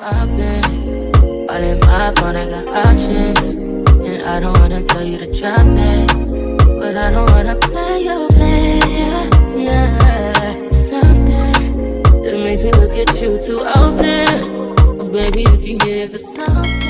I've been all in my phone, I got options. And I don't wanna tell you to drop it, but I don't wanna play your fair. Yeah, something that makes me look at you too often. Baby, you can give it something.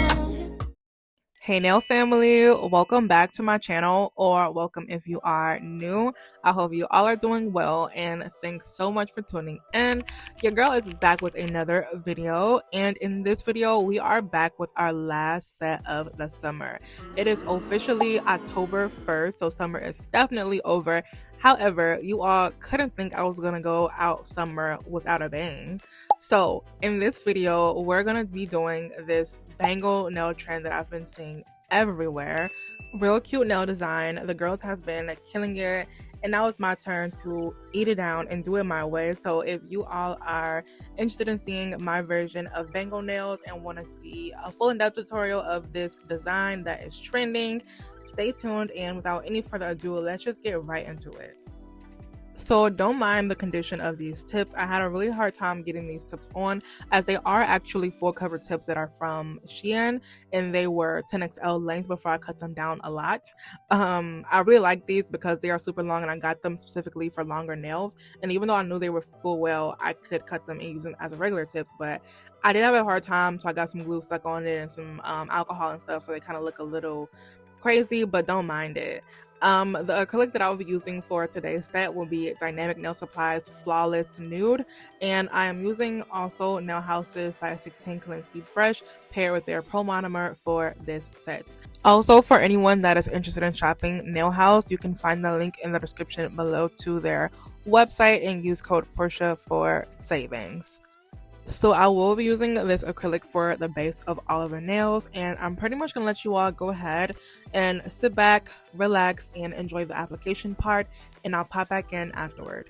Hey nail family, welcome back to my channel, or welcome if you are new. I hope you all are doing well, and thanks so much for tuning in. Your girl is back with another video, and in this video we are back with our last set of the summer. It is officially October 1st, so summer is definitely over. However, you all couldn't think I was gonna go out summer without a bang. So in this video, we're gonna be doing this bangle nail trend that I've been seeing everywhere. Real cute nail design. The girls has been killing it, and now it's my turn to eat it down and do it my way. So if you all are interested in seeing my version of bangle nails and want to see a full in-depth tutorial of this design that is trending, stay tuned. And without any further ado, let's just get right into it. So don't mind the condition of these tips. I had a really hard time getting these tips on, as they are actually full cover tips that are from Shein, and they were 10XL length before I cut them down a lot. I really like these because they are super long, and I got them specifically for longer nails. And even though I knew they were full well, I could cut them and use them as regular tips, but I did have a hard time, so I got some glue stuck on it and some alcohol and stuff, so they kind of look a little crazy, but don't mind it. The acrylic that I will be using for today's set will be Dynamic Nail Supply's Flawless Nude, and I am using also Nail House's size 16 Kolinsky brush paired with their Pro Monomer for this set. Also, for anyone that is interested in shopping Nail House, you can find the link in the description below to their website and use code Portia for savings. So I will be using this acrylic for the base of all of the nails, and I'm pretty much going to let you all go ahead and sit back, relax, and enjoy the application part, and I'll pop back in afterward.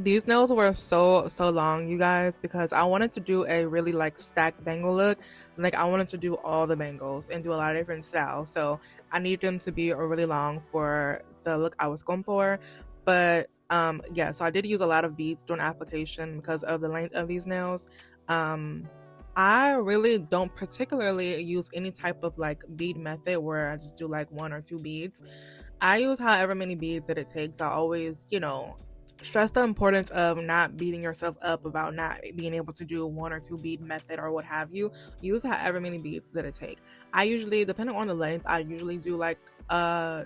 These nails were so long, you guys, because I wanted to do a really like stacked bangle look. Like I wanted to do all the bangles and do a lot of different styles, so I needed them to be really long for the look I was going for. But yeah, so I did use a lot of beads during application because of the length of these nails. I really don't particularly use any type of like bead method where I just do like 1 or 2 beads. I use however many beads that it takes. I always, stress the importance of not beating yourself up about not being able to do 1 or 2 bead method or what have you. Use however many beads that it take. I usually, depending on the length, I usually do like 2 to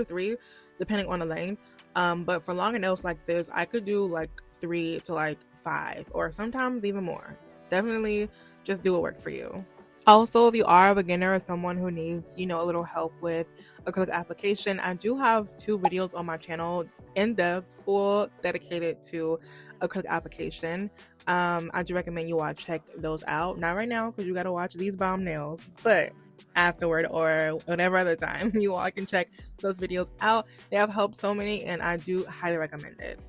3, depending on the length. But for longer nails like this, I could do like 3 to like 5 or sometimes even more. Definitely just do what works for you. Also, if you are a beginner or someone who needs, a little help with acrylic application, I do have 2 videos on my channel in depth, full dedicated to acrylic application. I do recommend you all check those out. Not right now because you got to watch these bomb nails, but afterward or whatever other time, you all can check those videos out. They have helped so many, and I do highly recommend it.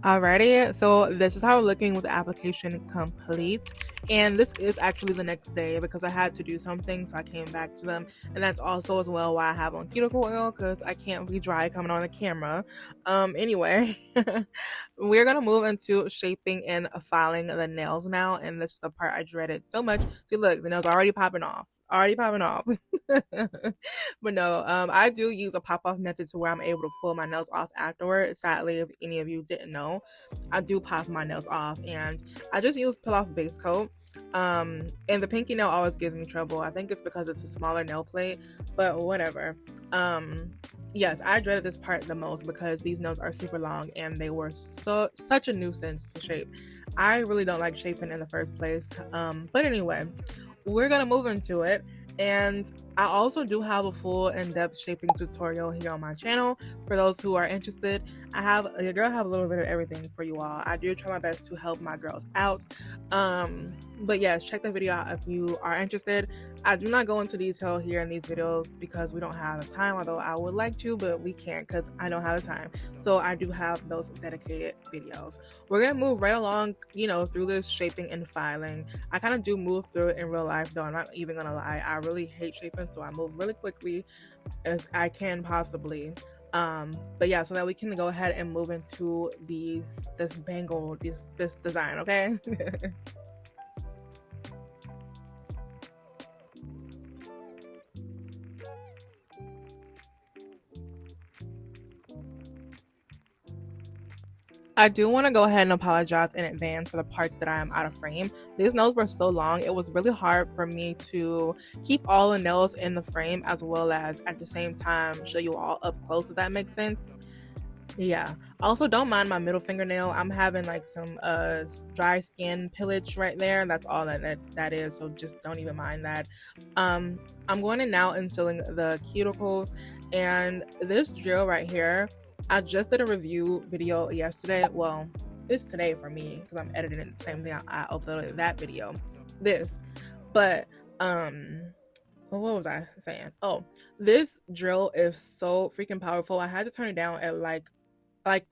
Alrighty, so this is how we're looking with the application complete. And this is actually the next day because I had to do something, so I came back to them. And that's also as well why I have on cuticle oil, because I can't be dry coming on the camera. Anyway, we're gonna move into shaping and filing the nails now, and this is the part I dreaded so much. See, look, the nails are already popping off. But no, I do use a pop-off method to where I'm able to pull my nails off afterward. Sadly, if any of you didn't know, I do pop my nails off, and I just use peel off base coat. And the pinky nail always gives me trouble. I think it's because it's a smaller nail plate, but whatever. Yes, I dreaded this part the most because these nails are super long and they were such a nuisance to shape. I really don't like shaping in the first place. But anyway, we're gonna move into it. And I also do have a full in-depth shaping tutorial here on my channel for those who are interested. Your girl have a little bit of everything for you all. I do try my best to help my girls out. But yes, check the video out if you are interested. I do not go into detail here in these videos because we don't have the time, although I would like to, but we can't because I don't have the time. So I do have those dedicated videos. We're gonna move right along, through this shaping and filing. I kind of do move through it in real life, though. I'm not even gonna lie, I really hate shaping happen, so I move really quickly as I can possibly. But yeah, so that we can go ahead and move into this bangle, this design, okay? I do want to go ahead and apologize in advance for the parts that I am out of frame. These nails were so long, it was really hard for me to keep all the nails in the frame as well as at the same time show you all up close, if that makes sense. Yeah. Also, don't mind my middle fingernail. I'm having like some dry skin pillage right there. That's all that is. So just don't even mind that. I'm going in now and sealing the cuticles, and this drill right here, I just did a review video yesterday. Well, it's today for me because I'm editing it the same thing I uploaded that video. But well, what was I saying? Oh, this drill is so freaking powerful. I had to turn it down at like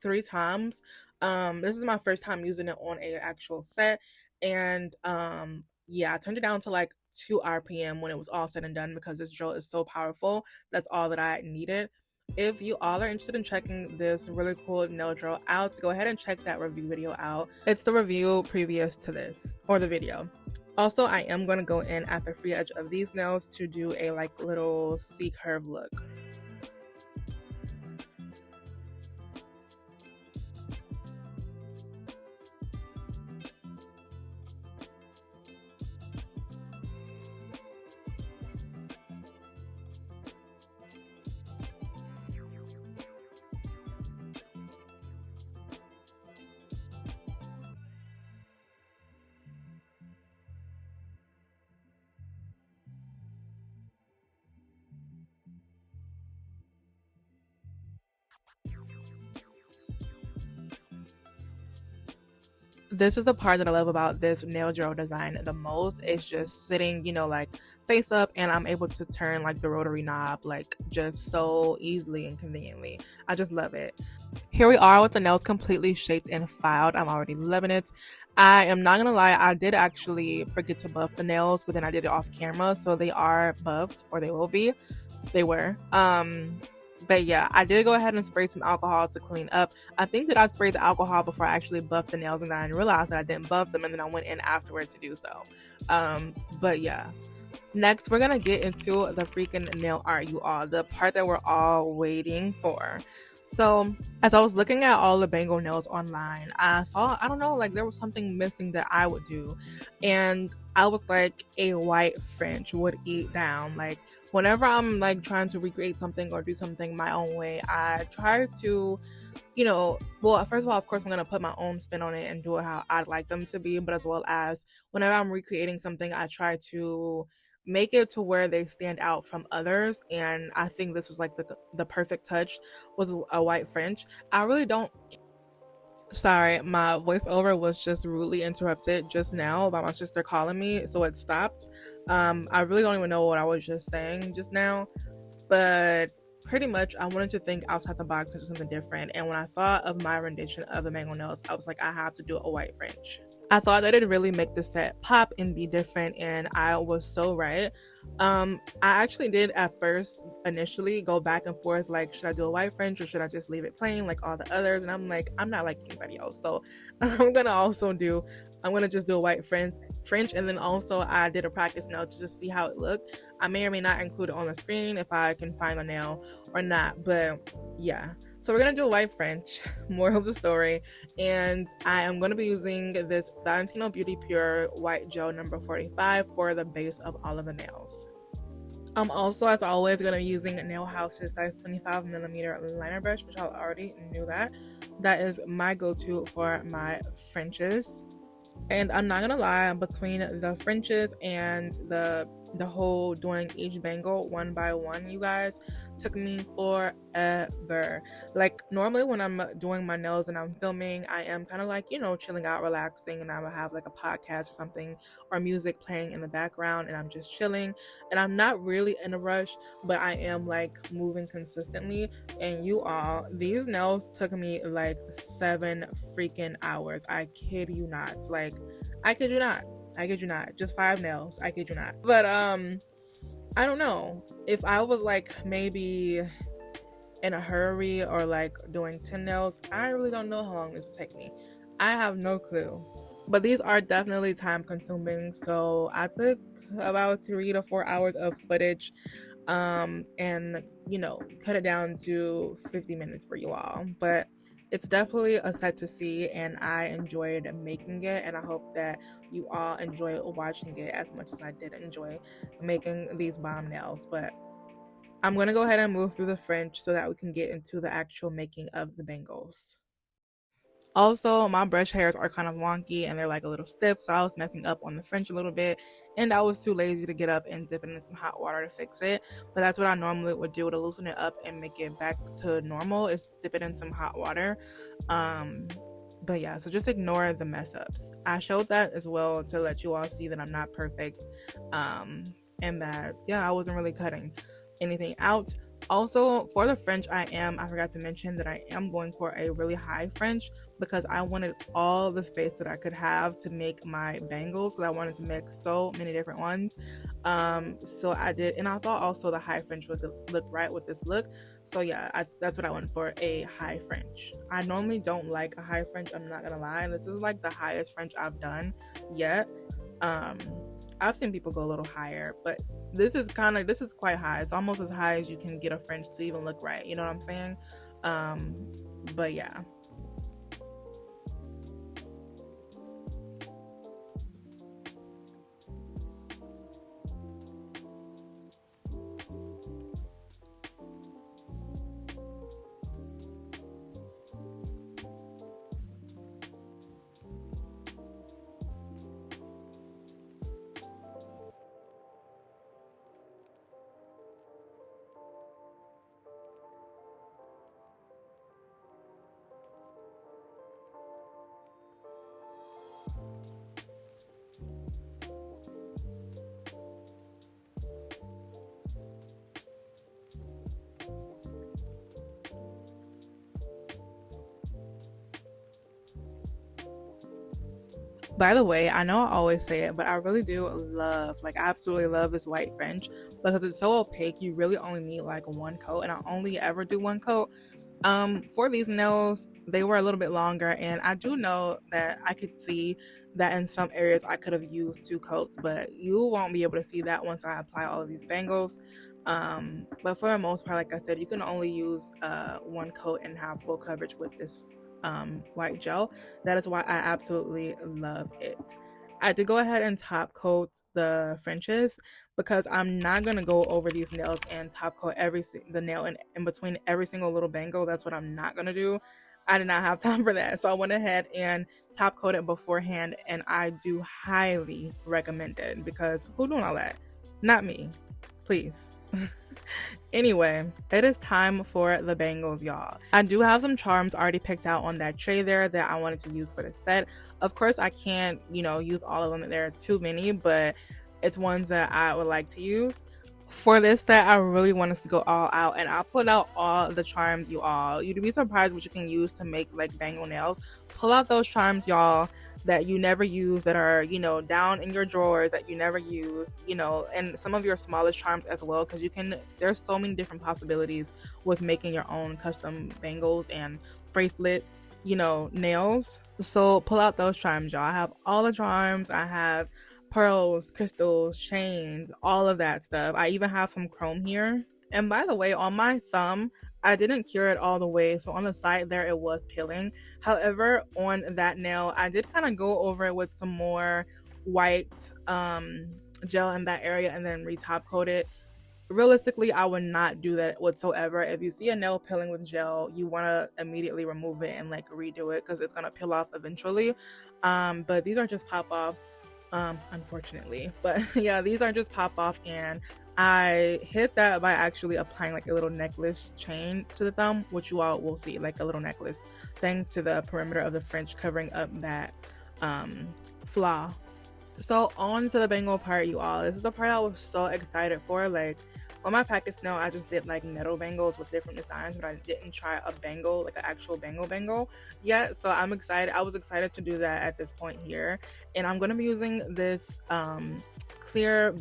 3 times. This is my first time using it on a actual set, and yeah, I turned it down to like 2 RPM when it was all said and done because this drill is so powerful. That's all that I needed. If you all are interested in checking this really cool nail drill out, go ahead and check that review video out. It's the review previous to this, or the video. Also, I am going to go in at the free edge of these nails to do a like little C-curve look. This is the part that I love about this nail drill design the most. It's just sitting, you know, like face up, and I'm able to turn like the rotary knob like just so easily and conveniently. I just love it. Here we are with the nails completely shaped and filed. I'm already loving it. I am not gonna lie, I did actually forget to buff the nails, but then I did it off camera, so they are buffed, or they will be. They were. But yeah, I did go ahead and spray some alcohol to clean up. I think that I sprayed the alcohol before I actually buffed the nails, and then I realized that I didn't buff them, and then I went in afterward to do so. But yeah. Next, we're gonna get into the freaking nail art, you all. The part that we're all waiting for. So, as I was looking at all the Bangle nails online, I thought, I don't know, like there was something missing that I would do. And I was like, a white French would eat down. Like, whenever I'm like trying to recreate something or do something my own way, I try to, you know, well, first of all, of course, I'm going to put my own spin on it and do it how I'd like them to be. But as well as whenever I'm recreating something, I try to make it to where they stand out from others. And I think this was like the perfect touch was a white French. I really don't. Sorry, my voiceover was just rudely interrupted just now by my sister calling me, so it stopped. I really don't even know what I was just saying just now, but pretty much I wanted to think outside the box and do something different. And when I thought of my rendition of the Bangle nails, I was like, I have to do a white French. I thought that it'd really make the set pop and be different, and I was so right. I actually did at first initially go back and forth, like, should I do a white French or should I just leave it plain like all the others? And I'm like, I'm not like anybody else, so I'm gonna just do a white French. And then also I did a practice nail to just see how it looked. I may or may not include it on the screen if I can find the nail or not, but yeah. So we're gonna do a white French, moral of the story, and I am gonna be using this Valentino Beauty Pure White Gel number 45 for the base of all of the nails. I'm also, as always, gonna be using Nail House's size 25mm liner brush, which I already knew that. That is my go-to for my Frenches. And I'm not gonna lie, between the Frenches and the whole doing each bangle one by one, you guys, took me forever. Like, normally when I'm doing my nails and I'm filming, I am kind of like, you know, chilling out, relaxing, and I will have like a podcast or something or music playing in the background, and I'm just chilling, and I'm not really in a rush, but I am like moving consistently. And you all, these nails took me like 7 freaking hours. I kid you not. Like, I kid you not. Just 5 nails. I kid you not. But I don't know. If I was like maybe in a hurry or like doing 10 nails, I really don't know how long this would take me. I have no clue. But these are definitely time consuming. So I took about 3 to 4 hours of footage and cut it down to 50 minutes for you all. But it's definitely a sight to see, and I enjoyed making it, and I hope that you all enjoy watching it as much as I did enjoy making these bomb nails. But I'm going to go ahead and move through the French so that we can get into the actual making of the bangles. Also, my brush hairs are kind of wonky and they're like a little stiff, so I was messing up on the French a little bit, and I was too lazy to get up and dip it in some hot water to fix it. But that's what I normally would do to loosen it up and make it back to normal, is dip it in some hot water. But yeah, so just ignore the mess ups. I showed that as well to let you all see that I'm not perfect, and that I wasn't really cutting anything out. Also, for the French, I forgot to mention that I am going for a really high French because I wanted all the space that I could have to make my bangles, because I wanted to make so many different ones. So I did, and I thought also the high French would look right with this look. So yeah, that's what I went for, a high French. I normally don't like a high French, I'm not gonna lie. This is like the highest French I've done yet. I've seen people go a little higher, but this is quite high. It's almost as high as you can get a French to even look right, you know what I'm saying? But yeah. By the way, I know I always say it, but I really do love, like, I absolutely love this white French because it's so opaque. You really only need like one coat, and I only ever do one coat. For these nails, they were a little bit longer, and I do know that I could see that in some areas I could have used 2 coats, but you won't be able to see that once I apply all of these bangles. But for the most part, like I said, you can only use 1 coat and have full coverage with this white gel. That is why I absolutely love it. I did go ahead and top coat the Frenches because I'm not gonna go over these nails and top coat the nail in between every single little bangle. That's what I'm not gonna do. I did not have time for that, so I went ahead and top coat it beforehand, and I do highly recommend it because who doing all that? Not me, please. Anyway, it is time for the bangles, y'all. I do have some charms already picked out on that tray there that I wanted to use for the set. Of course, I can't, use all of them. There are too many, but it's ones that I would like to use. For this set, I really want us to go all out, and I'll put out all the charms, you all. You'd be surprised what you can use to make like bangle nails. Pull out those charms, y'all, that you never use, that are down in your drawers that you never use, and some of your smallest charms as well, because there's so many different possibilities with making your own custom bangles and bracelet nails. So pull out those charms, y'all. I have all the charms. I have pearls, crystals, chains, all of that stuff. I even have some chrome here. And by the way, on my thumb, I didn't cure it all the way, so on the side there it was peeling. However, on that nail, I did kind of go over it with some more white gel in that area and then re-top coat it. Realistically, I would not do that whatsoever. If you see a nail peeling with gel, you want to immediately remove it and like redo it because it's going to peel off eventually. But these are just pop off, unfortunately. But yeah, these are just pop off, and I hit that by actually applying like a little necklace chain to the thumb, which you all will see, like a little necklace thing to the perimeter of the French, covering up that flaw. So on to the bangle part, you all. This is the part I was so excited for. Like, on my practice nail, I just did like metal bangles with different designs, but I didn't try a bangle, like an actual bangle yet. So I'm excited. I was excited to do that at this point here. And I'm going to be using this clear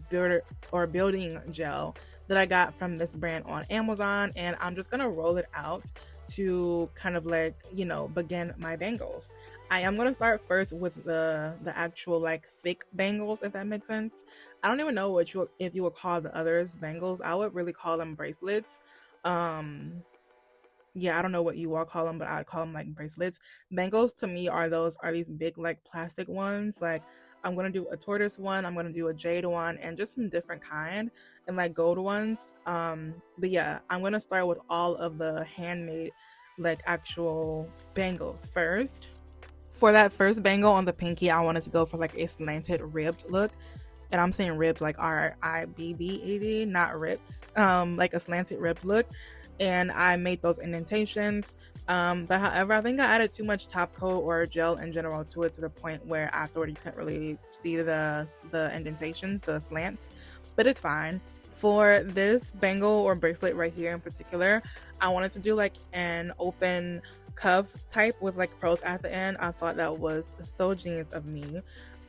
building gel that I got from this brand on Amazon, and I'm just gonna roll it out to kind of like, you know, begin my bangles. I am gonna start first with the actual like thick bangles, if that makes sense. I don't even know what you if you would call the others bangles. I would really call them bracelets. Yeah, I don't know what you all call them, but I'd call them like bracelets. Bangles to me are these big like plastic ones. Like I'm gonna do a tortoise one, I'm gonna do a jade one, and just some different kind and like gold ones. But yeah, I'm gonna start with all of the handmade like actual bangles first. For that first bangle on the pinky, I wanted to go for like a slanted ribbed look. And I'm saying ribs like RIBBED, not ripped. Like a slanted ribbed look. And I made those indentations. But however, I think I added too much top coat or gel in general to it, to the point where afterward you couldn't really see the indentations, the slants. But it's fine. For this bangle or bracelet right here in particular, I wanted to do like an open cuff type with like pearls at the end. I thought that was so genius of me.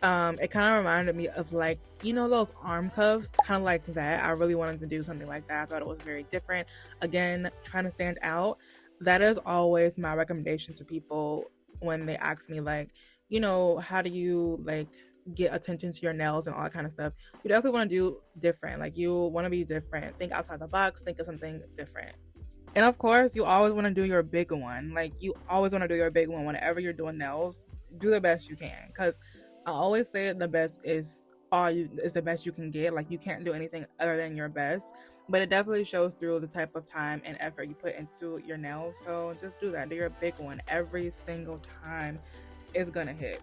It kind of reminded me of like, you know, those arm cuffs, kind of like that. I really wanted to do something like that. I thought it was very different. Again, trying to stand out. That is always my recommendation to people when they ask me like, you know, how do you like get attention to your nails and all that kind of stuff. You definitely want to do different. Like you want to be different. Think outside the box. Think of something different. And of course, you always want to do your big one. Like you always want to do your big one whenever you're doing nails. Do the best you can, because I always say the best is the best you can get. Like you can't do anything other than your best. But it definitely shows through the type of time and effort you put into your nails. So just do that. Do your big one every single time. It's gonna hit.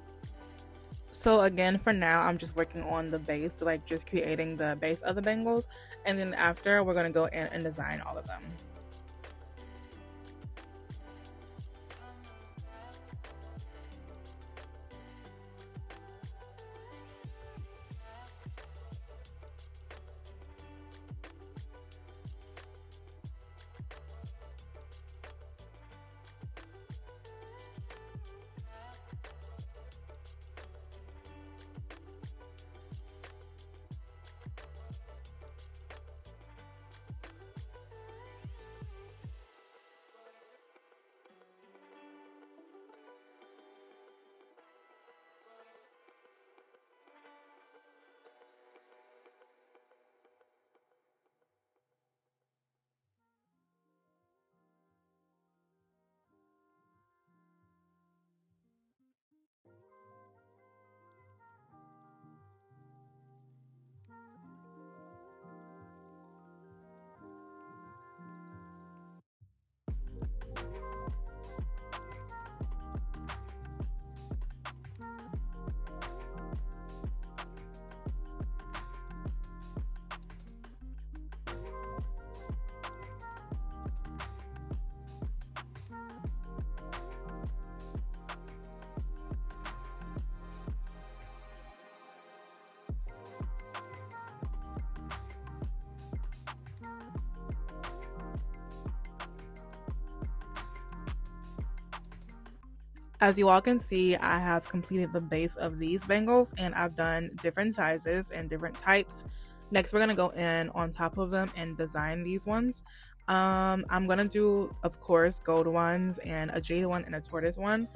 So again, for now, I'm just working on the base, so like just creating the base of the bangles, and then after we're gonna go in and design all of them. As you all can see, I have completed the base of these bangles, and I've done different sizes and different types. Next, we're gonna go in on top of them and design these ones. I'm gonna do, of course, gold ones and a jade one and a tortoise one.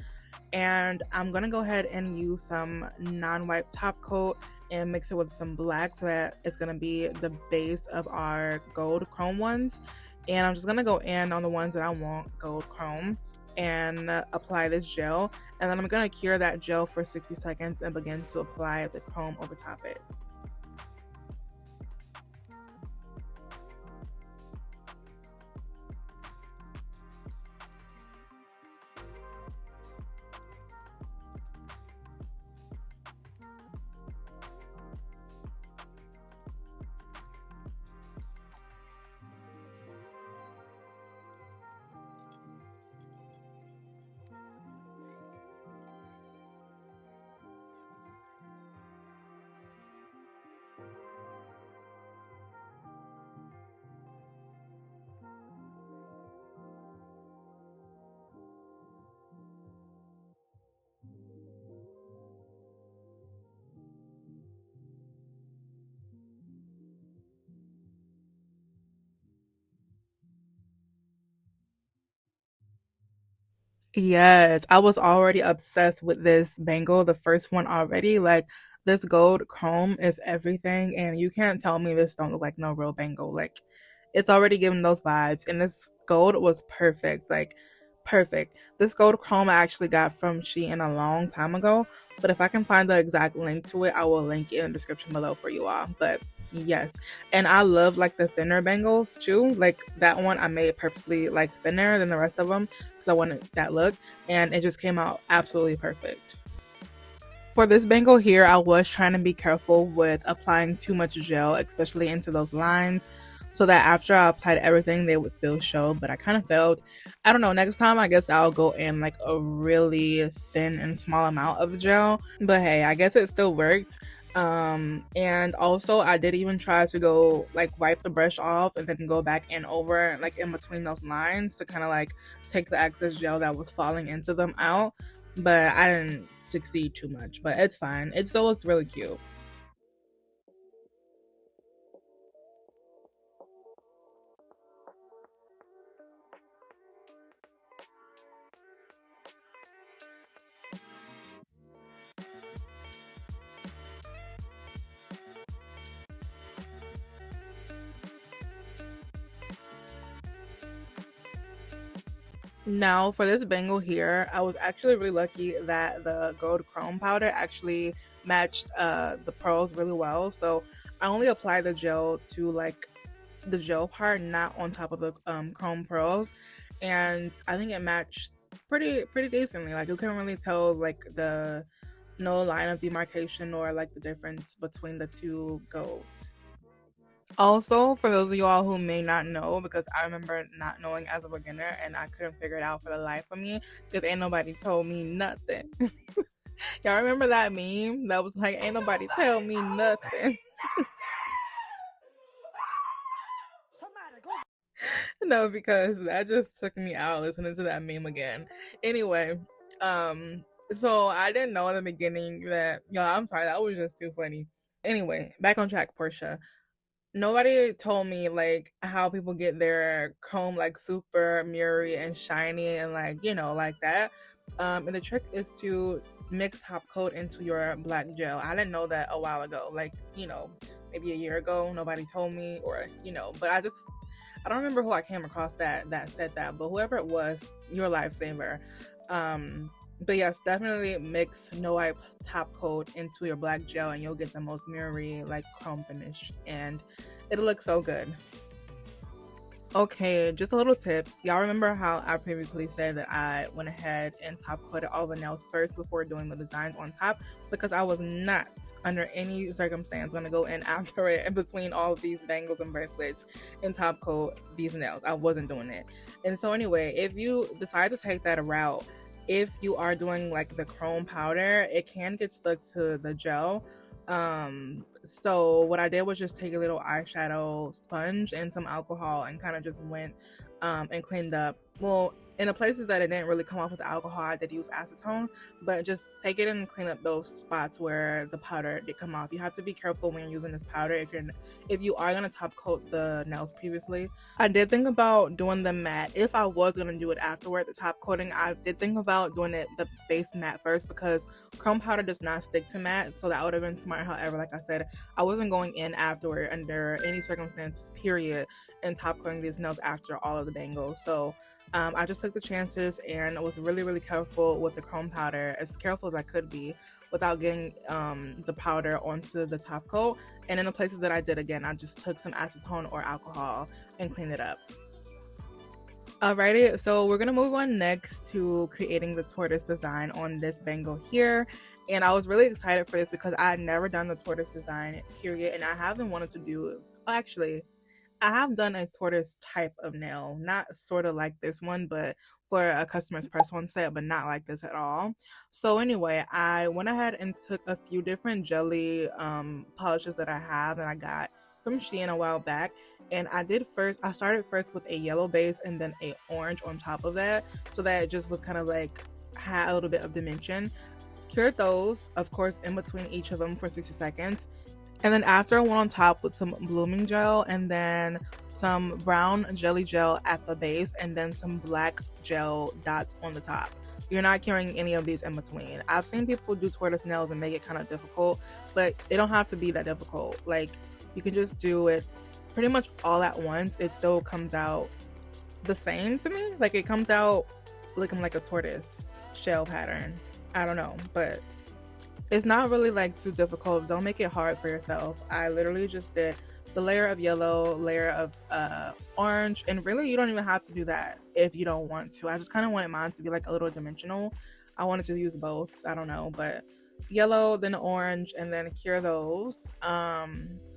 And I'm gonna go ahead and use some non-wipe top coat and mix it with some black, so that it's gonna be the base of our gold chrome ones. And I'm just gonna go in on the ones that I want gold chrome and apply this gel, and then I'm gonna cure that gel for 60 seconds and begin to apply the chrome over top it. Yes, I was already obsessed with this bangle, the first one already. Like this gold chrome is everything, and you can't tell me this don't look like no real bangle. Like it's already giving those vibes, and this gold was perfect. Like perfect. This gold chrome I actually got from Shein a long time ago, but if I can find the exact link to it, I will link it in the description below for you all. But yes, and I love like the thinner bangles too. Like that one I made purposely like thinner than the rest of them because I wanted that look, and it just came out absolutely perfect. For this bangle here, I was trying to be careful with applying too much gel, especially into those lines, so that after I applied everything, they would still show, but I kind of failed. I don't know, next time I guess I'll go in like a really thin and small amount of the gel, but hey, I guess it still worked. And also I did even try to go like wipe the brush off and then go back in over like in between those lines to kind of like take the excess gel that was falling into them out, but I didn't succeed too much, but it's fine. It still looks really cute. Now for this bangle here, I was actually really lucky that the gold chrome powder actually matched the pearls really well. So I only applied the gel to like the gel part, not on top of the chrome pearls, and I think it matched pretty decently. Like you couldn't really tell like the no line of demarcation or like the difference between the two golds. Also, for those of you all who may not know, because I remember not knowing as a beginner and I couldn't figure it out for the life of me because ain't nobody told me nothing. Y'all remember that meme that was like, ain't nobody tell me nothing? No, because that just took me out listening to that meme again. Anyway, so I didn't know in the beginning that, y'all, I'm sorry, that was just too funny. Anyway, back on track, Portia. Nobody told me like how people get their comb like super mirrory and shiny and like like that. And the trick is to mix top coat into your black gel. I didn't know that a while ago, like maybe a year ago. Nobody told me, or but I don't remember who I came across that said that, but whoever it was, you're a lifesaver. But yes, definitely mix no wipe top coat into your black gel and you'll get the most mirrory like chrome finish, and it'll look so good. Okay, just a little tip. Y'all remember how I previously said that I went ahead and top coated all the nails first before doing the designs on top, because I was not under any circumstance going to go in after it in between all of these bangles and bracelets and top coat these nails. I wasn't doing it. And so anyway, if you decide to take that route, if you are doing like the chrome powder, it can get stuck to the gel. So what I did was just take a little eyeshadow sponge and some alcohol and kind of just went and cleaned up. Well, in the places that it didn't really come off with the alcohol, I did use acetone, but just take it and clean up those spots where the powder did come off. You have to be careful when you're using this powder if you are gonna top coat the nails previously. I did think about doing the matte. If I was gonna do it afterward, the top coating, I did think about doing it the base matte first because chrome powder does not stick to matte, so that would have been smart. However, like I said, I wasn't going in afterward under any circumstances, period, and top coating these nails after all of the bangles. So I just took the chances and was really careful with the chrome powder, as careful as I could be without getting the powder onto the top coat. And in the places that I did, again, I just took some acetone or alcohol and cleaned it up. Alrighty, so we're gonna move on next to creating the tortoise design on this bangle here. And I was really excited for this because I had never done the tortoise design, period, and I haven't wanted to do, actually, I have done a tortoise type of nail, not sort of like this one, but for a customer's press-on set, but not like this at all. So anyway, I went ahead and took a few different jelly polishes that I have that I got from Shein a while back, and I started first with a yellow base and then a orange on top of that, so that it just was kind of like had a little bit of dimension. Cured those, of course, in between each of them for 60 seconds. And then after, I went on top with some blooming gel and then some brown jelly gel at the base and then some black gel dots on the top. you're not carrying any of these in between. I've seen people do tortoise nails and make it kind of difficult, but it don't have to be that difficult. Like, you can just do it pretty much all at once. It still comes out the same to me. Like, it comes out looking like a tortoise shell pattern. I don't know, but it's not really like too difficult. Don't make it hard for yourself. I literally just did the layer of yellow, layer of orange, and really you don't even have to do that if you don't want to. I just kind of wanted mine to be like a little dimensional. I wanted to use both. I don't know, but yellow, then orange, and then cure those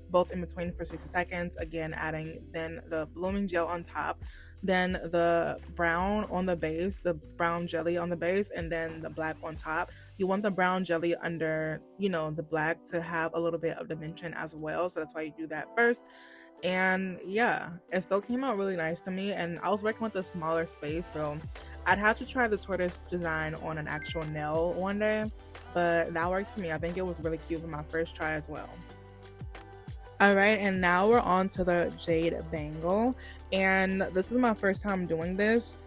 both in between for 60 seconds. Again, adding then the blooming gel on top, then the brown on the base, the brown jelly on the base, and then the black on top. You want the brown jelly under, you know, the black to have a little bit of dimension as well. So that's why you do that first. And yeah, it still came out really nice to me. And I was working with a smaller space, so I'd have to try the tortoise design on an actual nail one day. But that worked for me. I think it was really cute for my first try as well. Alright, and now we're on to the jade bangle. And this is my first time doing this.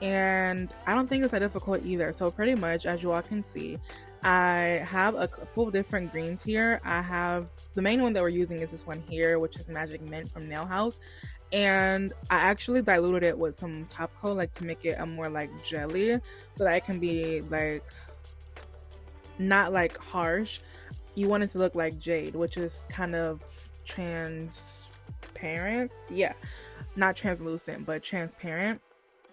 And I don't think it's that difficult either. So pretty much, as you all can see, I have a couple different greens here. I have the main one that we're using is this one here, which is Magic Mint from Nail House. And I actually diluted it with some top coat, like to make it a more like jelly, so that it can be like not like harsh. You want it to look like jade, which is kind of transparent. Yeah, not translucent, but transparent.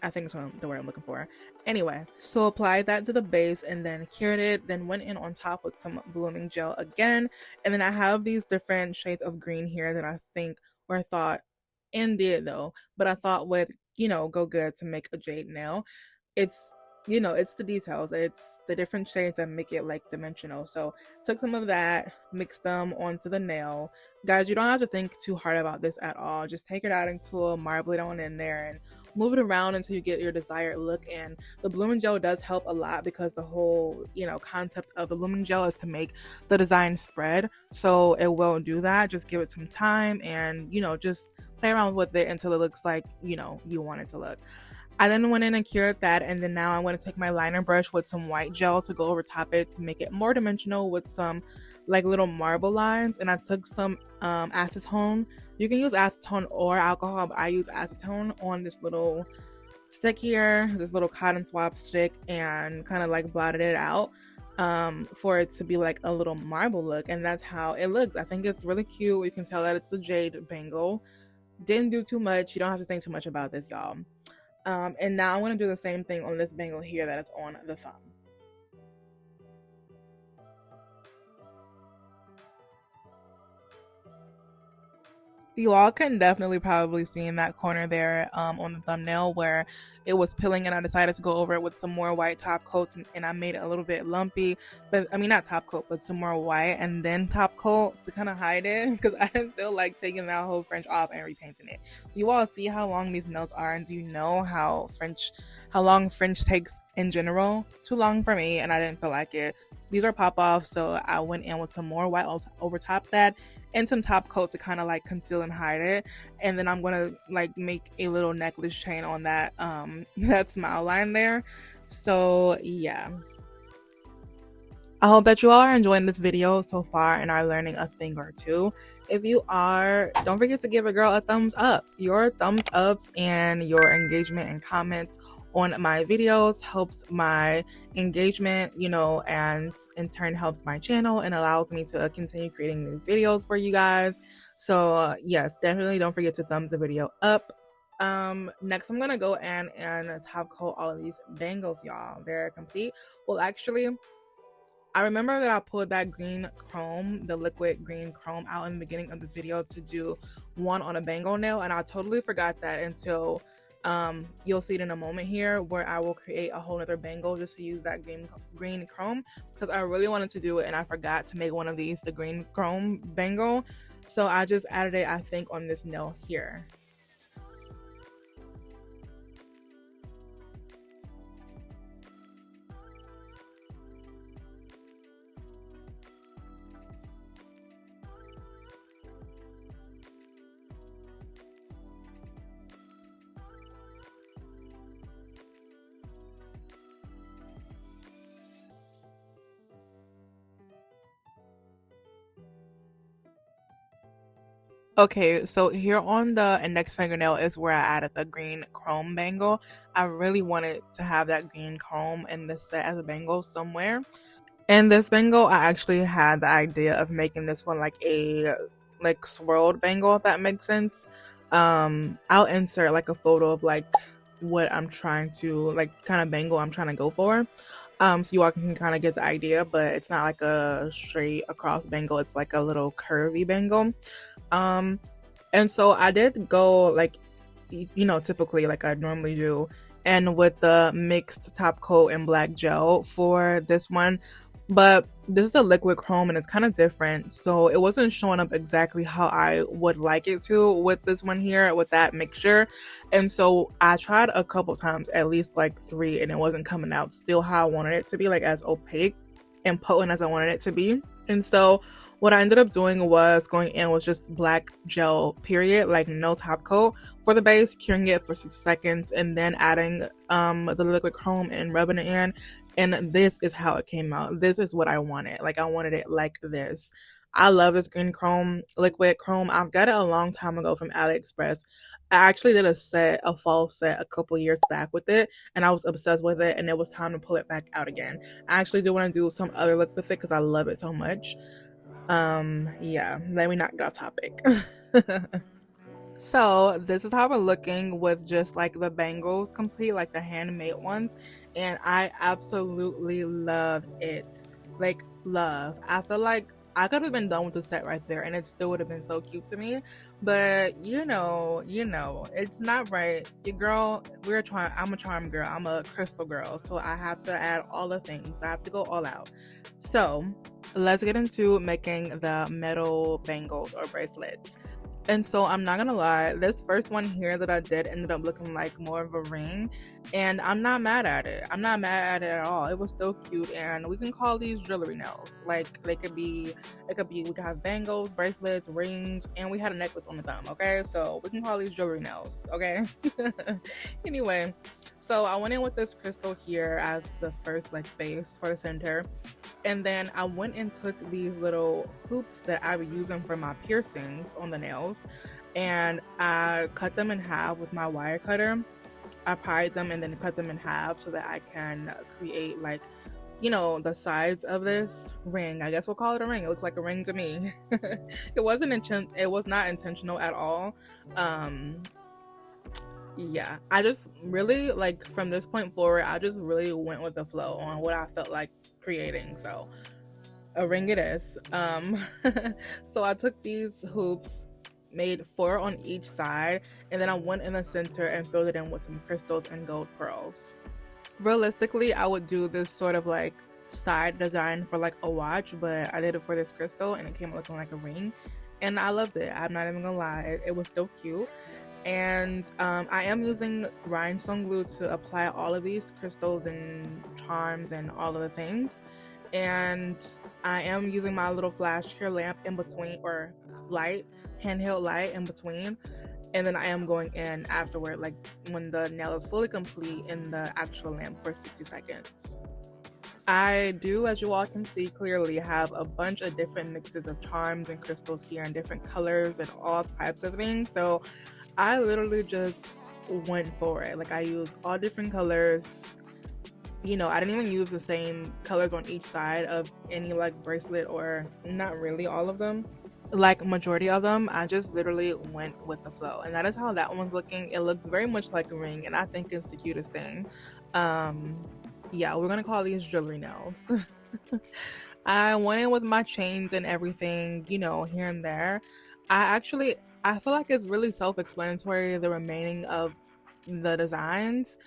I think that's the word I'm looking for. Anyway, so applied that to the base and then cured it, then went in on top with some blooming gel again. And then I have these different shades of green here that I think, or I thought, and did though, but I thought would, you know, go good to make a jade nail. It's, you know, it's the details, it's the different shades that make it like dimensional. So took some of that, mixed them onto the nail. Guys, you don't have to think too hard about this at all. Just take it out into a marble it on in there and move it around until you get your desired look. And the blooming gel does help a lot because the whole, you know, concept of the blooming gel is to make the design spread. So it will do that. Just give it some time and, you know, just play around with it until it looks like, you know, you want it to look. I then went in and cured that, and then now I'm going to take my liner brush with some white gel to go over top it to make it more dimensional with some like little marble lines. And I took some acetone. You can use acetone or alcohol, but I use acetone on this little stick here, this little cotton swab stick, and kind of like blotted it out for it to be like a little marble look. And that's how it looks. I think it's really cute. You can tell that it's a jade bangle. Didn't do too much. You don't have to think too much about this, y'all. And now I'm going to do the same thing on this bangle here that is on the thumb. You all can definitely probably see in that corner there on the thumbnail where it was peeling, and I decided to go over it with some more white top coat, and I made it a little bit lumpy, but I mean not top coat, but some more white and then top coat to kind of hide it because I didn't feel like taking that whole French off and repainting it. Do you all see how long these nails are, and do you know how long French takes in general? Too long for me, and I didn't feel like it. These are pop off, so I went in with some more white over top that and some top coat to kind of like conceal and hide it. And then I'm gonna like make a little necklace chain on that that smile line there. So yeah, I hope that you all are enjoying this video so far and are learning a thing or two. If you are, don't forget to give a girl a thumbs up. Your thumbs ups and your engagement and comments on my videos helps my engagement, you know, and in turn helps my channel and allows me to continue creating these videos for you guys. So yes, definitely don't forget to thumbs the video up. Next I'm gonna go in and top coat all of these bangles, y'all. They're complete. Well, actually, I remember that I pulled that green chrome, the liquid green chrome, out in the beginning of this video to do one on a bangle nail, and I totally forgot that until you'll see it in a moment here where I will create a whole nother bangle just to use that green chrome, because I really wanted to do it and I forgot to make one of these, the green chrome bangle. So I just added it, I think, on this nail here. Okay, so here on the index fingernail is where I added the green chrome bangle. I really wanted to have that green chrome in this set as a bangle somewhere. And this bangle, I actually had the idea of making this one like a like swirled bangle, if that makes sense. I'll insert like a photo of like what I'm trying to like kind of bangle I'm trying to go for. So you all can kind of get the idea, but it's not like a straight across bangle, it's like a little curvy bangle. Um, and so I did go like, you know, typically like I normally do, and with the mixed top coat and black gel for this one. But this is a liquid chrome and it's kind of different, so it wasn't showing up exactly how I would like it to with this one here with that mixture. And so I tried a couple times, at least like 3, and it wasn't coming out still how I wanted it to be, like as opaque and potent as I wanted it to be. And so what I ended up doing was going in with just black gel, period, like no top coat for the base, curing it for 6 seconds, and then adding the liquid chrome and rubbing it in. And this is how it came out. This is what I wanted. Like I wanted it like this. I love this green chrome, liquid chrome. I've got it a long time ago from AliExpress. I actually did a fall set a couple years back with it, and I was obsessed with it, and it was time to pull it back out again. I actually do want to do some other look with it because I love it so much. Yeah, let me not get off topic. So this is how we're looking with just like the bangles complete, like the handmade ones, and I absolutely love it. Like love. I feel like I could have been done with the set right there and it still would have been so cute to me. But you know, it's not right. Your girl, I'm a charm girl, I'm a crystal girl, so I have to add all the things. I have to go all out. So let's get into making the metal bangles or bracelets. And so I'm not gonna lie, this first one here that I did ended up looking like more of a ring, and I'm not mad at it. I'm not mad at it at all. It was still cute, and we can call these jewelry nails. Like we can have bangles, bracelets, rings, and we had a necklace on the thumb, okay? So we can call these jewelry nails, okay? Anyway, so I went in with this crystal here as the first like base for the center. And then I went and took these little hoops that I was using for my piercings on the nails, and I cut them in half with my wire cutter. I pried them and then cut them in half so that I can create like, you know, the sides of this ring. I guess we'll call it a ring. It looks like a ring to me. It was not intentional at all. Yeah, I just really like from this point forward, I just really went with the flow on what I felt like creating. So a ring it is. So I took these hoops, made 4 on each side, and then I went in the center and filled it in with some crystals and gold pearls. Realistically, I would do this sort of like side design for like a watch, but I did it for this crystal and it came looking like a ring, and I loved it. I'm not even gonna lie, it was still cute. And I am using rhinestone glue to apply all of these crystals and charms and all of the things. And I am using my little flash here lamp in between, or light, handheld light in between. And then I am going in afterward, like when the nail is fully complete, in the actual lamp for 60 seconds. I do, as you all can see clearly, have a bunch of different mixes of charms and crystals here in different colors and all types of things. So I literally just went for it. Like I used all different colors. You know, I didn't even use the same colors on each side of any like bracelet, or not really all of them. Like majority of them, I just literally went with the flow, and that is how that one's looking. It looks very much like a ring, and I think it's the cutest thing. Yeah, we're gonna call these jewelry nails. I went in with my chains and everything, you know, here and there. I feel like it's really self-explanatory, the remaining of the designs.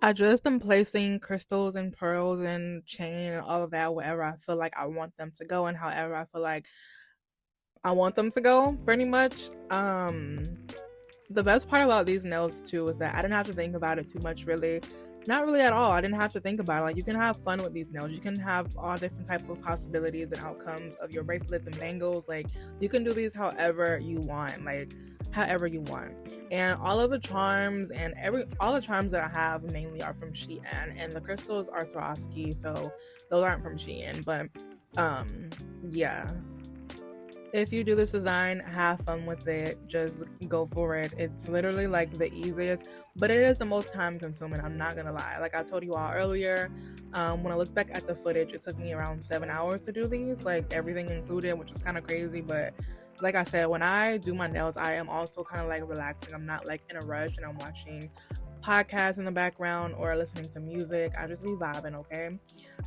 I just am placing crystals and pearls and chain and all of that wherever I feel like I want them to go, and however I feel like I want them to go, pretty much. The best part about these nails too is that I didn't have to think about it too much, really. Not really at all. I didn't have to think about it. Like, you can have fun with these nails. You can have all different type of possibilities and outcomes of your bracelets and bangles. Like, you can do these however you want, like however you want. And all of the charms and all the charms that I have mainly are from Shein, and the crystals are Swarovski, so those aren't from Shein. But yeah, If you do this design, have fun with it. Just go for it. It's literally like the easiest, but it is the most time consuming. I'm not gonna lie. Like I told you all earlier, when I look back at the footage, it took me around 7 hours to do these, like everything included, which is kind of crazy. But like I said, when I do my nails, I am also kind of like relaxing. I'm not like in a rush and I'm watching podcasts in the background or listening to music. I just be vibing, okay?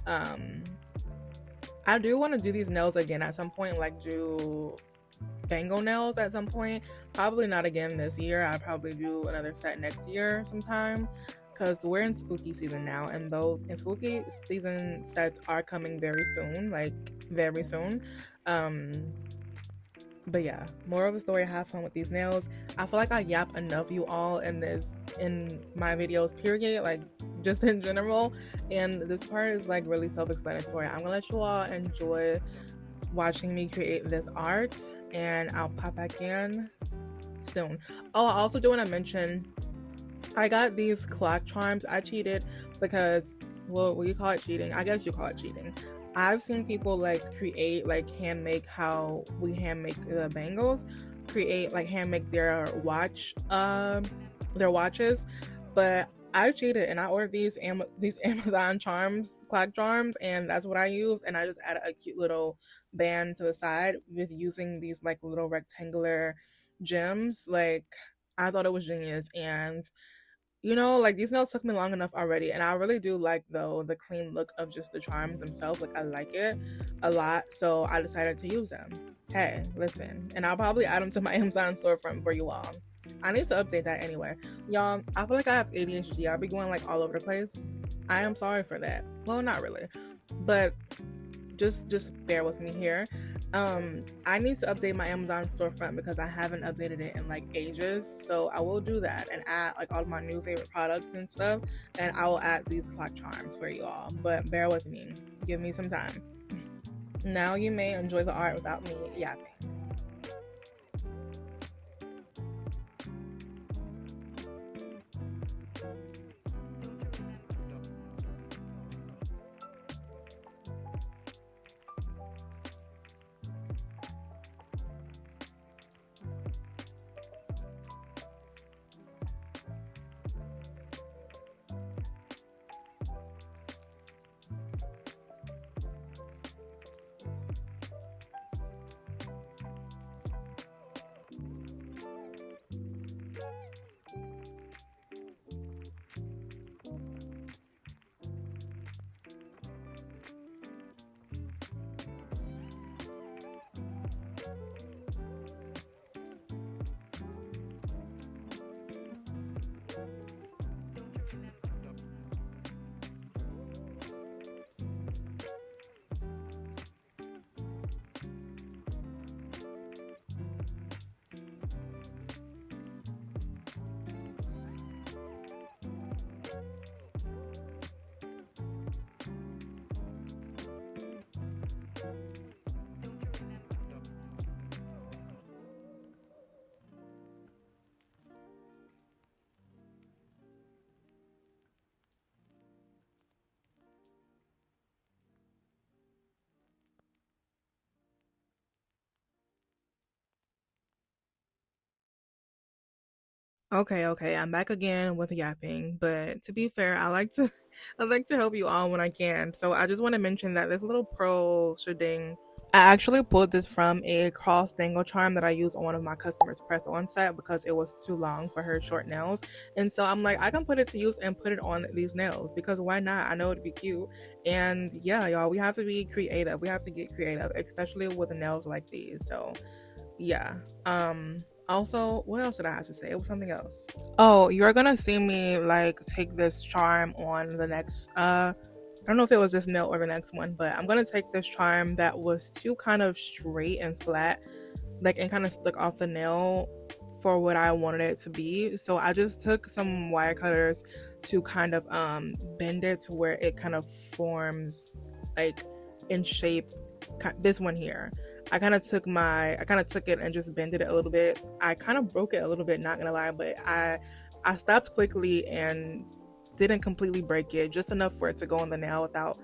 Um, I do want to do these nails again at some point, like do bangle nails at some point. Probably not again this year. I'll probably do another set next year sometime because we're in spooky season now, and those in spooky season sets are coming very soon, like very soon. Um, but yeah, more of a story. Have fun with these nails. I feel like I yap enough, you all, in my videos, period, like just in general. And this part is like really self-explanatory. I'm gonna let you all enjoy watching me create this art, and I'll pop back in soon. Oh, I also do want to mention I got these clock charms. I cheated because, well, you call it cheating? I guess you call it cheating. I've seen people like create, like hand make how we hand make the bangles, create like hand make their watches, but I cheated and I ordered these Amazon charms, clock charms, and that's what I use. And I just added a cute little band to the side with using these like little rectangular gems. Like I thought it was genius, and like these nails took me long enough already, and I really do like though the clean look of just the charms themselves. Like I like it a lot, so I decided to use them. Hey, listen, and I'll probably add them to my Amazon storefront for you all. I need to update that anyway, y'all. I feel like I have ADHD. I'll be going like all over the place. I am sorry for that. Well, not really, but just bear with me here. I need to update my Amazon storefront because I haven't updated it in like ages, so I will do that and add like all of my new favorite products and stuff, and I will add these clock charms for you all, but bear with me, give me some time. Now you may enjoy the art without me yapping. Okay, I'm back again with yapping, but to be fair, I like to I like to help you all when I can. So I just want to mention that this little pearl shading, I actually pulled this from a cross dangle charm that I used on one of my customers' press on set because it was too long for her short nails. And so I'm like, I can put it to use and put it on these nails because why not? I know it'd be cute. And yeah, y'all, we have to be creative. We have to get creative, especially with nails like these. So yeah. Also, what else did I have to say? It was something else. Oh, you're gonna see me like take this charm on the next I don't know if it was this nail or the next one, but I'm gonna take this charm that was too kind of straight and flat, like, and kind of stuck off the nail for what I wanted it to be. So I just took some wire cutters to kind of bend it to where it kind of forms like in shape. This one here, I kind of took it and just bended it a little bit. I kind of broke it a little bit, not gonna lie, but I stopped quickly and didn't completely break it, just enough for it to go on the nail without,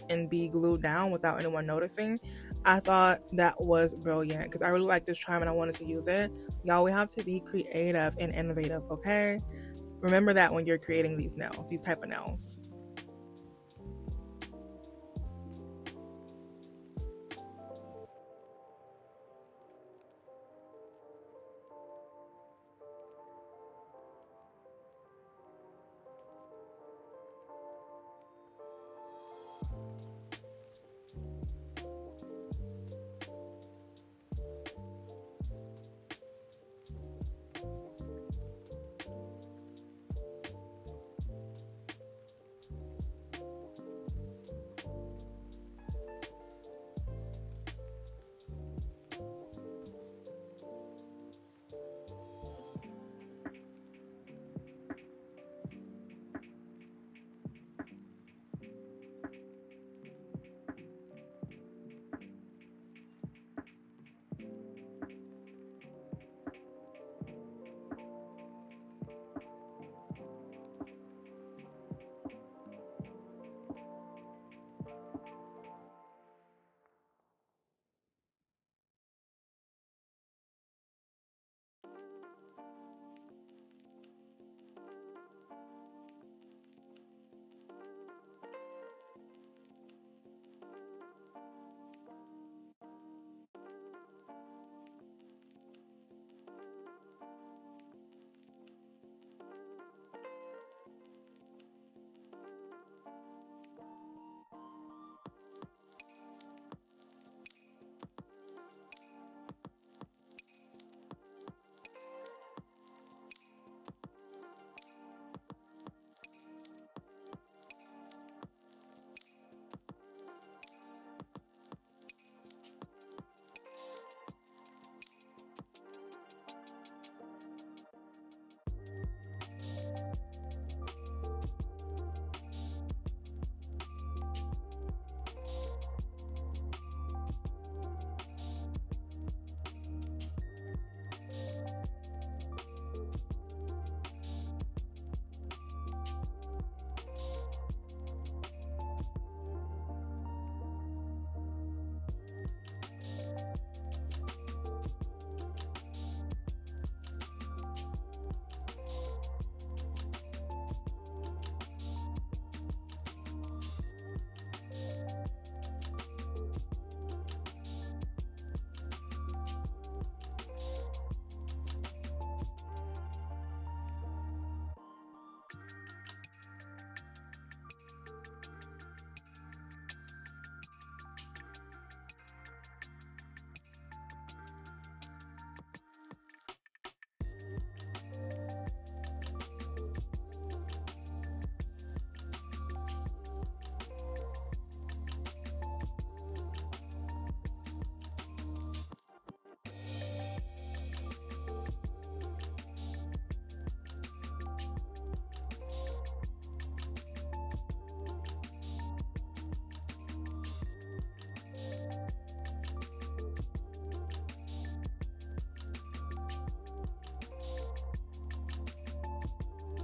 and be glued down without anyone noticing. I thought that was brilliant because I really like this charm and I wanted to use it. Y'all, we have to be creative and innovative, okay? Remember that when you're creating these nails, these type of nails.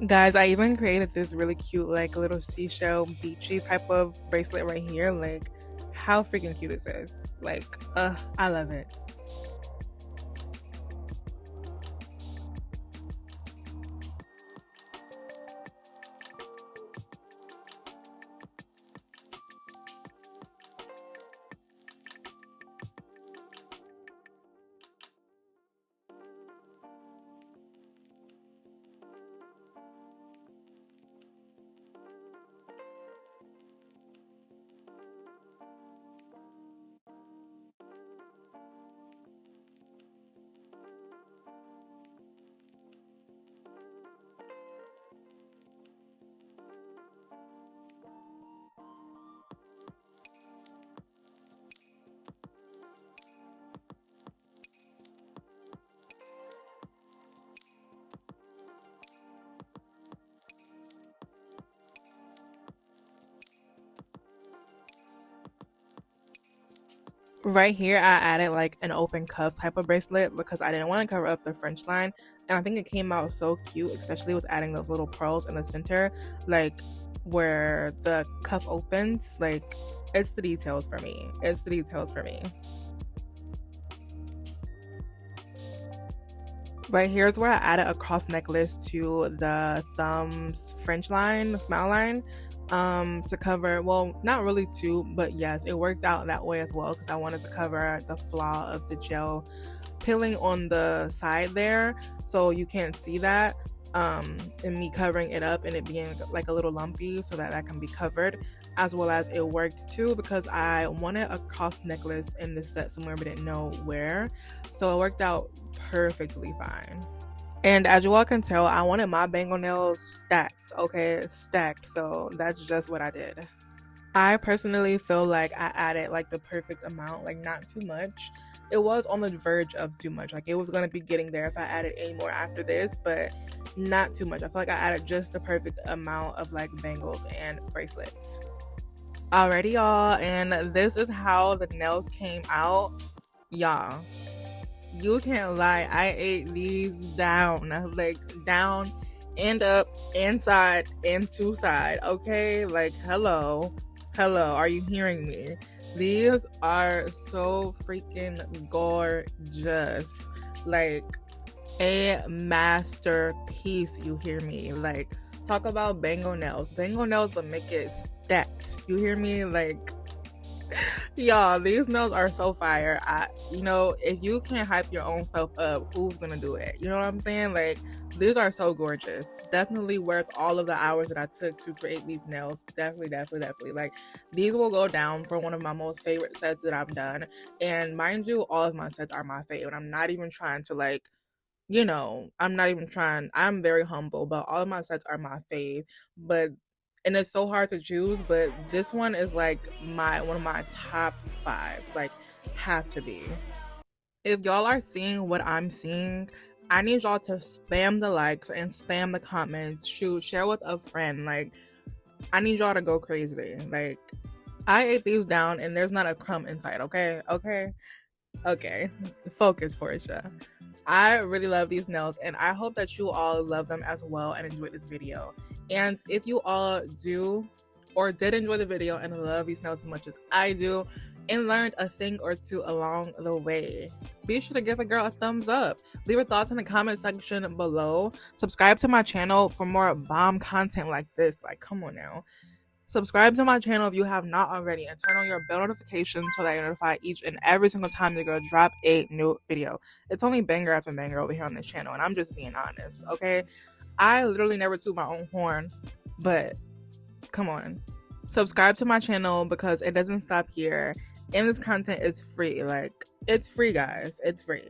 Guys, I even created this really cute, like, little seashell beachy type of bracelet right here. Like, how freaking cute is this? Like, I love it. Right here, I added like an open cuff type of bracelet because I didn't want to cover up the French line. And I think it came out so cute, especially with adding those little pearls in the center, like where the cuff opens. Like, It's the details for me. It's the details for me. Right here's where I added a cross necklace to the thumbs French line, smile line, to cover, well, not really two, but yes, it worked out that way as well because I wanted to cover the flaw of the gel peeling on the side there, so you can't see that, and me covering it up and it being like a little lumpy so that that can be covered, as well as it worked too because I wanted a cross necklace in this set somewhere but didn't know where, so it worked out perfectly fine. And as you all can tell, I wanted my bangle nails stacked, okay, stacked, so that's just what I did. I personally feel like I added like the perfect amount, like not too much. It was on the verge of too much, like it was going to be getting there if I added any more after this, but not too much. I feel like I added just the perfect amount of like bangles and bracelets. Alrighty y'all, and this is how the nails came out. Y'all, you can't lie, I ate these down, like down and up, inside and to side, okay? Like hello, are you hearing me? These are so freaking gorgeous, like a masterpiece, you hear me? Like talk about bangle nails, but make it stacked, you hear me? Like y'all, these nails are so fire. You know, if you can't hype your own self up, who's gonna do it? You know what I'm saying? Like these are so gorgeous. Definitely worth all of the hours that I took to create these nails. Definitely. Like these will go down for one of my most favorite sets that I've done. And mind you, all of my sets are my favorite. I'm not even trying to like, you know, I'm very humble, but all of my sets are my fave. And it's so hard to choose, but this one is like one of my top fives, like have to be. If y'all are seeing what I'm seeing, I need y'all to spam the likes and spam the comments, shoot, share with a friend. Like I need y'all to go crazy. Like I ate these down and there's not a crumb inside, okay? Focus, Portia. I really love these nails and I hope that you all love them as well and enjoyed this video. And if you all do or did enjoy the video and love these nails as much as I do and learned a thing or two along the way, be sure to give a girl a thumbs up. Leave your thoughts in the comment section below. Subscribe to my channel for more bomb content like this. Like, come on now. Subscribe to my channel if you have not already and turn on your bell notifications so that you're notified each and every single time the girl drop a new video. It's only banger after banger over here on this channel and I'm just being honest, okay? I literally never toot my own horn, but come on. Subscribe to my channel because it doesn't stop here and this content is free. Like, it's free, guys. It's free.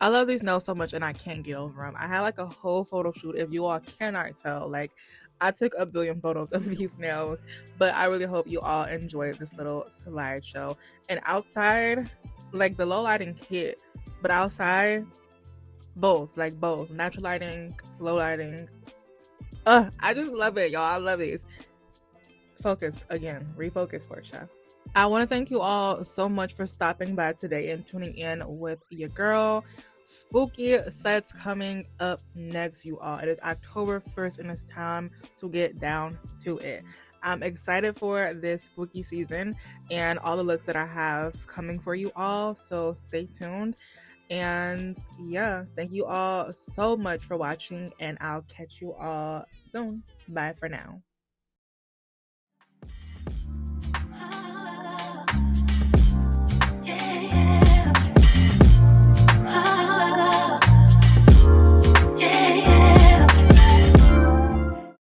I love these nails so much and I can't get over them. I had like a whole photo shoot, if you all cannot tell. Like, I took a billion photos of these nails, but I really hope you all enjoyed this little slideshow. And outside, like the low lighting hit, but outside, both, natural lighting, low lighting. I just love it, y'all. I love these. Focus again, refocus, Portia. I want to thank you all so much for stopping by today and tuning in with your girl. Spooky sets coming up next, you all. It is October 1st and it's time to get down to it. I'm excited for this spooky season and all the looks that I have coming for you all, so stay tuned. And yeah, thank you all so much for watching and I'll catch you all soon. Bye for now.